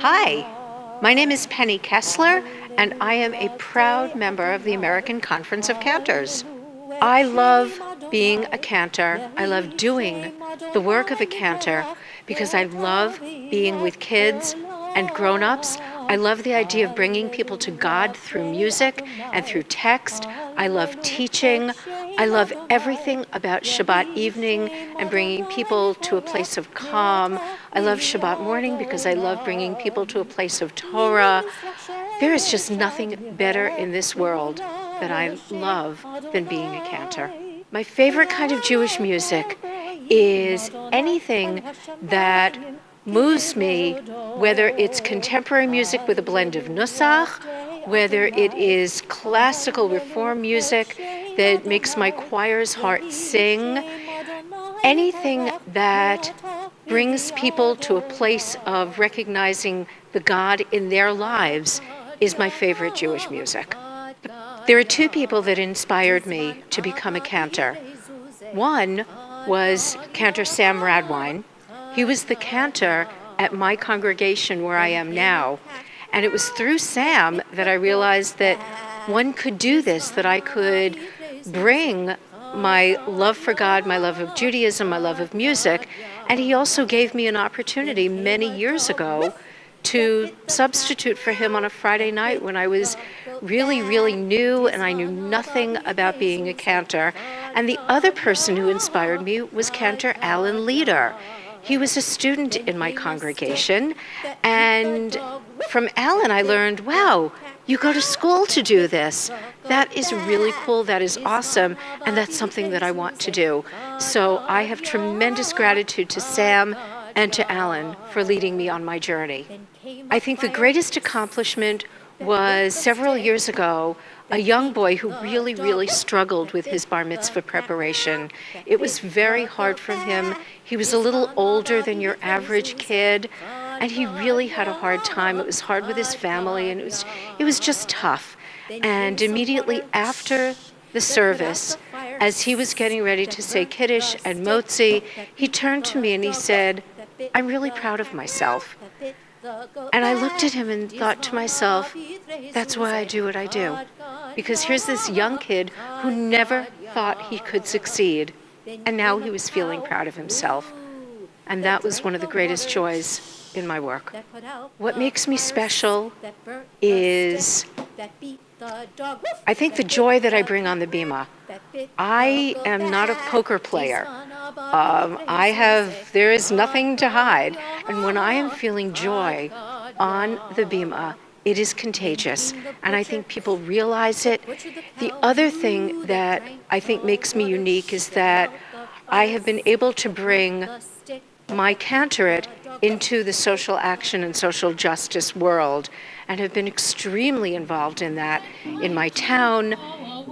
Hi, my name is Penny Kessler, and I am a proud member of the American Conference of Cantors. I love being a cantor. I love doing the work of a cantor because I love being with kids and grown-ups. I love the idea of bringing people to God through music and through text. I love teaching. I love everything about Shabbat evening and bringing people to a place of calm. I love Shabbat morning because I love bringing people to a place of Torah. There is just nothing better in this world that I love than being a cantor. My favorite kind of Jewish music is anything that moves me, whether it's contemporary music with a blend of nusach, whether it is classical reform music that makes my choir's heart sing, anything that brings people to a place of recognizing the God in their lives is my favorite Jewish music. There are two people that inspired me to become a cantor. One was Cantor Sam Radwine. He was the cantor at my congregation where I am now. And it was through Sam that I realized that one could do this, that I could bring my love for God, my love of Judaism, my love of music. And he also gave me an opportunity many years ago to substitute for him on a Friday night when I was really, really new and I knew nothing about being a cantor. And the other person who inspired me was Cantor Alan Leader. He was a student in my congregation, and from Alan I learned, wow, you go to school to do this. That is really cool, that is awesome, and that's something that I want to do. So I have tremendous gratitude to Sam and to Alan for leading me on my journey. I think the greatest accomplishment was several years ago, a young boy who really, really struggled with his bar mitzvah preparation. It was very hard for him. He was a little older than your average kid, and he really had a hard time. It was hard with his family, and it was just tough. And immediately after the service, as he was getting ready to say Kiddush and Motzi, he turned to me and he said, "I'm really proud of myself." And I looked at him and thought to myself, that's why I do what I do. Because here's this young kid who never thought he could succeed, and now he was feeling proud of himself. And that was one of the greatest joys in my work. What makes me special is, I think, the joy that I bring on the bima. I am not a poker player. There is nothing to hide. And when I am feeling joy on the bima, it is contagious. And I think people realize it. The other thing that I think makes me unique is that I have been able to bring my cantorate into the social action and social justice world, and have been extremely involved in that in my town,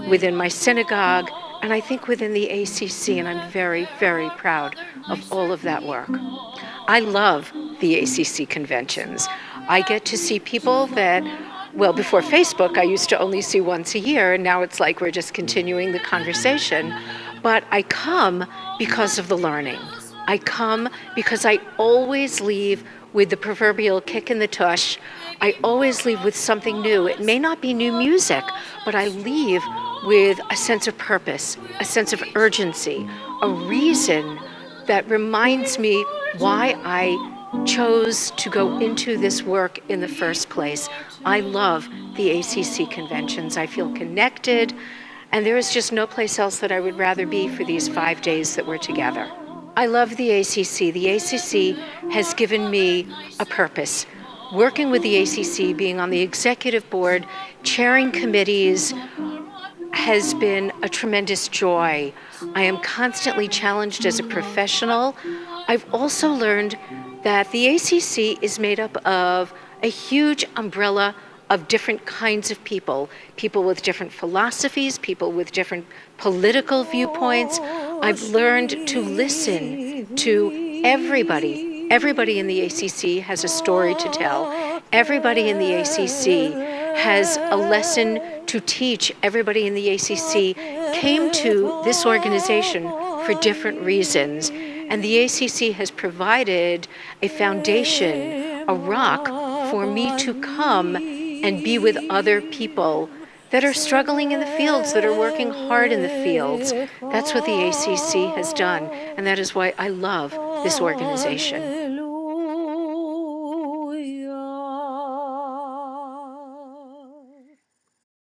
within my synagogue, and I think within the ACC, and I'm very, very proud of all of that work. I love the ACC conventions. I get to see people that, well, before Facebook, I used to only see once a year, and now it's like we're just continuing the conversation. But I come because of the learning. I come because I always leave with the proverbial kick in the tush. I always leave with something new. It may not be new music, but I leave with a sense of purpose, a sense of urgency, a reason that reminds me why I chose to go into this work in the first place. I love the ACC conventions. I feel connected, and there is just no place else that I would rather be for these 5 days that we're together. I love the ACC. The ACC has given me a purpose. Working with the ACC, being on the executive board, chairing committees, has been a tremendous joy. I am constantly challenged as a professional. I've also learned that the ACC is made up of a huge umbrella of different kinds of people with different philosophies, people with different political viewpoints. I've learned to listen to everybody. Everybody in the ACC has a story to tell. Everybody in the ACC has a lesson to teach. Everybody in the ACC came to this organization for different reasons. And the ACC has provided a foundation, a rock for me to come and be with other people that are struggling in the fields, that are working hard in the fields. That's what the ACC has done, and that is why I love this organization.